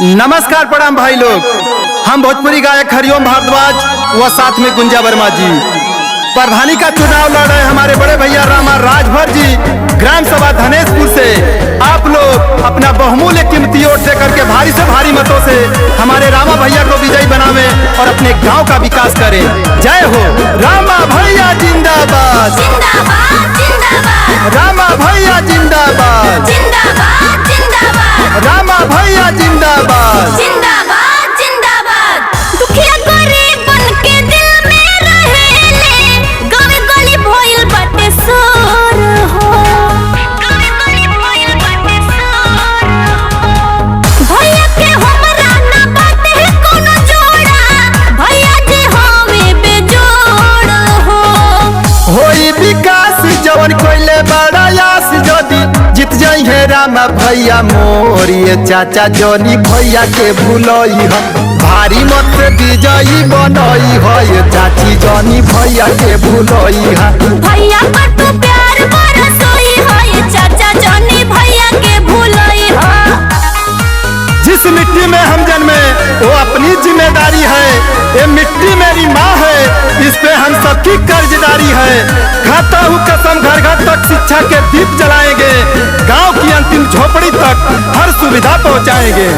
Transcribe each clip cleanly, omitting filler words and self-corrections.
नमस्कार प्रणाम भाई लोग। हम भोजपुरी गायक हरिओम भारद्वाज व साथ में गुंजा वर्मा जी प्रधानी का चुनाव लड़ रहे हमारे बड़े भैया रामा राजभर जी ग्राम सभा धनेशपुर से। आप लोग अपना बहुमूल्य कीमती वोट दे करके भारी से भारी मतों से हमारे रामा भैया को विजयी बनावे और अपने गांव का विकास करें। जय हो रामा भैया जिंदाबाद, जिंदाबाद जिंदाबाद, रामा भैया जिंदाबाद, जिंदाबाद जिंदाबाद, रामा भैया जिंदाबाद, जिंदाबाद जिंदाबाद। दुखिया गरीबन के दिल में रहेले, गाँव गली भइल बाटे शोर हो, गाँव गली भइल बाटे शोर हो। भैया के हमरा ना बाटे कोनो जोड़ा, भैया जी हमें बेजोड़ हो। होई विकास जवन कोइले बड़ा आस जदी जीत जाई है रामा भैया मोर। ये चाचा जनी भैया के भूलई हम भारी मत से विजयी बनई है। ये चाची जनी भैया के भूलई हम भैया पर तू प्यार बरसोई है, चाचा जानी भैया के भूलई है। जिस मिट्टी में हम जन्मे वो अपनी जिम्मेदारी है। ये मिट्टी मेरी माँ है, इस पे हम सबकी कर्जदारी है। खाता हूँ कसम घर घर तक शिक्षा के दीप जलाएंगे, गांव की अंतिम झोपड़ी तक हर सुविधा पहुँचाएंगे।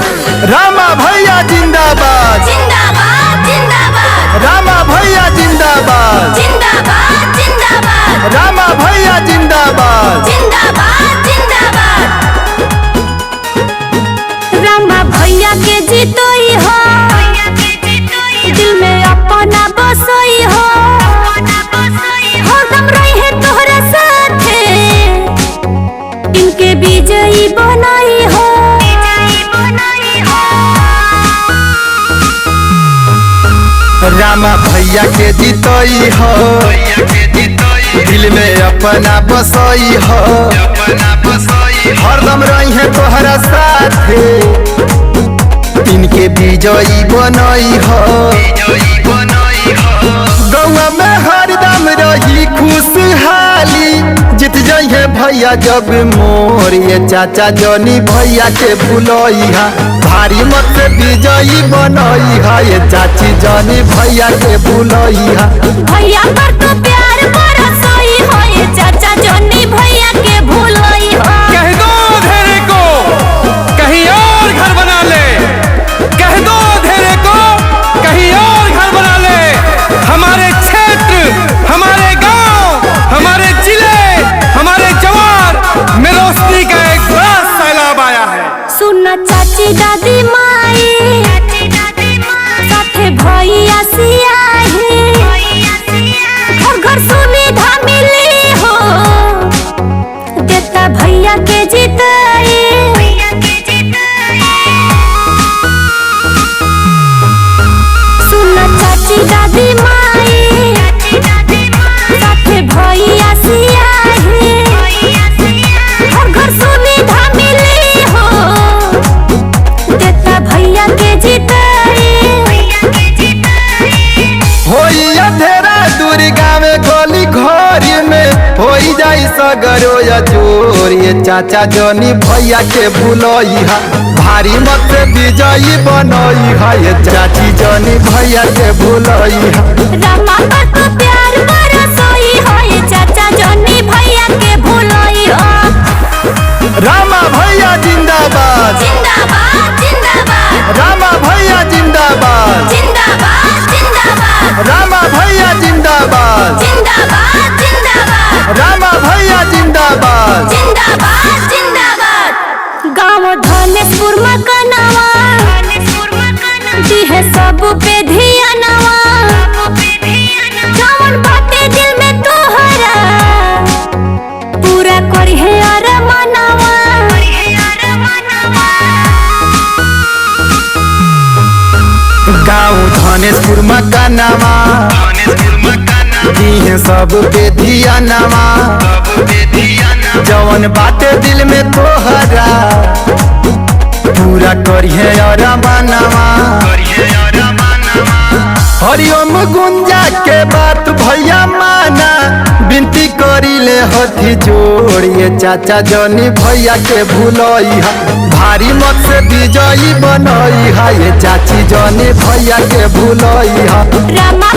रामा भैया जिंदाबाद, जिंदाबाद जिंदाबाद, रामा भैया जिंदाबाद, जिंदाबाद जिंदाबाद, रामा भैया जिंदाबाद, जिंदाबाद जिंदाबाद। रामा भैया के जीतोई हो, दिल में अपना बसोई हो, हरदम रहे तोहरा साथे, इनके विजयी बनाई हो। रामा भैया के जीतोई हो, दिल में अपना बसोई हो, हरदम रही है तोहरा साथे, इनके विजयी बनई हो। गौवा में हरदम रही खुशहाली, जीत जाई है भैया जब मोर। ये चाचा जनी भैया के भूलई हा भारी मत से विजयी बनई हा। ये चाची जनी भैया के भूलई हा भैया पर तो प्यार बरसोई हो, ये चाचा जानी भैया के भूलई हो। कह दो धेरे को कहीं और घर बना ले, कह दो धेरे को कहीं और घर बना ले। हमारे क्षेत्र, हमारे गांव, हमारे जिले, हमारे जवार में रोशनी का एक बड़ा सैलाब आया है। सुन चाची दादी माई, साथे भैया सियाही, घर घर सुविधा मिली हो, देता भैया के जीताई। सुन चाची दादी माई, साथे भैया सियाही, घर घर सुविधा मिली हो, देता भैया के जीताई। होई अंधेरा दूर गाँव गली घर में होई जाई सगरो या जोर। ये चाचा जनी भैया के भूलई हा भारी मत से विजयी बनई हा। ये चाची जनी भैया के भूलई हा रामा पर तो प्यार बरसोई हो, ये चाचा जानी भैया के भूलई हो। रामा भैया जिंदाबाद, जिंदाबाद जिंदाबाद, रामा भैया जिंदाबाद, जिंदाबाद जिंदाबाद, रामा भैया जिंदाबाद, जिंदाबाद जिंदाबाद, रामा भैया जिंदाबाद, जिंदाबाद जिंदाबाद। गाँव धनेशपुर मकनवा, दी है सब पे धियानवा, जवन बाटे दिल में तोहरा, पूरा करी है अरमानवा। गाँव धनेशपुर मकानवा, दी है सब पे धियानवा, जवन बाटे दिल में तोहरा, पूरा करिए अरमानवा। हरिओम गुंजा के बात भैया माना, विनती करी ले हथी जोड़ ये चाचा जनी भैया के भूलई हा भारी मत से विजयी बनई हा ये चाची जनी भैया के भूलई हा रामा